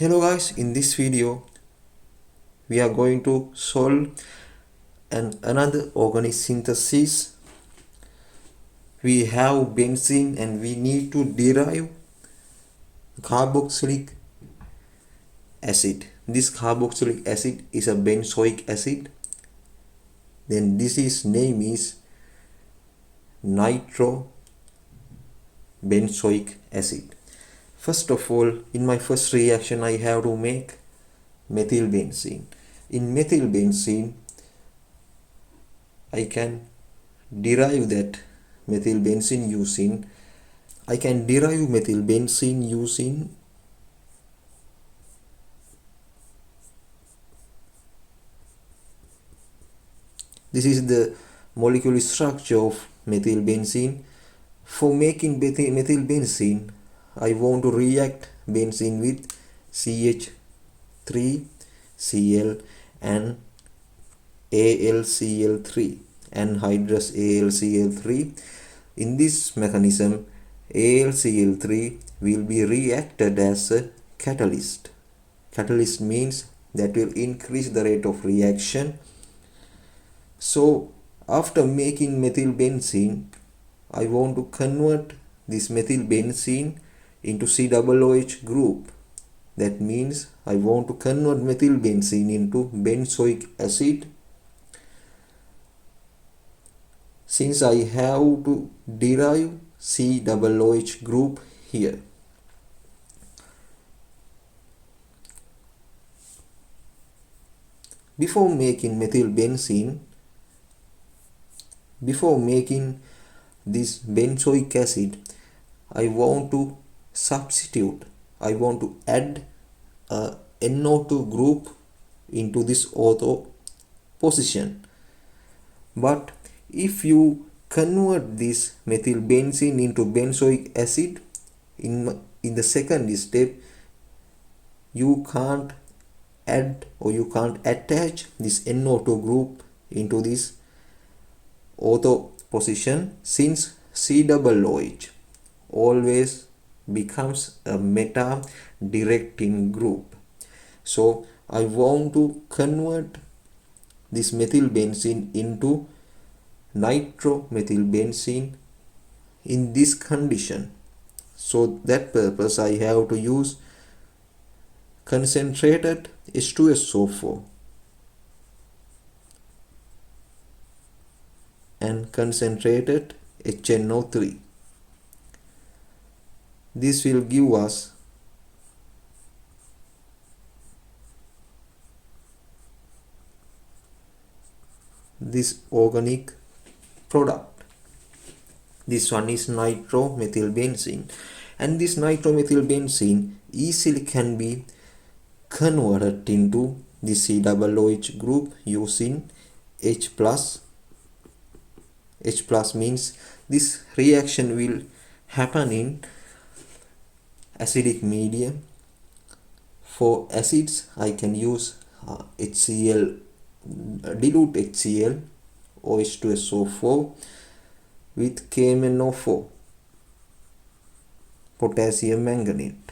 Hello guys, in this video we are going to solve another organic synthesis. We have benzene and we need to derive carboxylic acid. This carboxylic acid is a benzoic acid. Then this name is Nitrobenzoic acid. First of all, in my first reaction I have to make methylbenzene. In methylbenzene I can derive methylbenzene using this is the molecular structure of methylbenzene. For making methylbenzene, I want to react benzene with CH3Cl and AlCl3, anhydrous AlCl3. In this mechanism, AlCl3 will be reacted as a catalyst. Catalyst means that will increase the rate of reaction. So after making methylbenzene, I want to convert this methylbenzene into COOH group. That means I want to convert methylbenzene into benzoic acid. Since I have to derive COOH group here. Before making this benzoic acid, I want to add a NO2 group into this auto position. But if you convert this methylbenzene into benzoic acid in the second step, you can't add or you can't attach this NO2 group into this auto position, since COOH always becomes a meta directing group. So I want to convert this methylbenzene into nitromethylbenzene in this condition. So that purpose I have to use concentrated H2SO4 and concentrated HNO3. This will give us this organic product. This one is nitromethylbenzene, and this nitromethylbenzene easily can be converted into the COOH group using H+. H+ means this reaction will happen in acidic medium. For acids I can use HCl, dilute HCl, OH2SO4 with KMnO4, potassium manganate.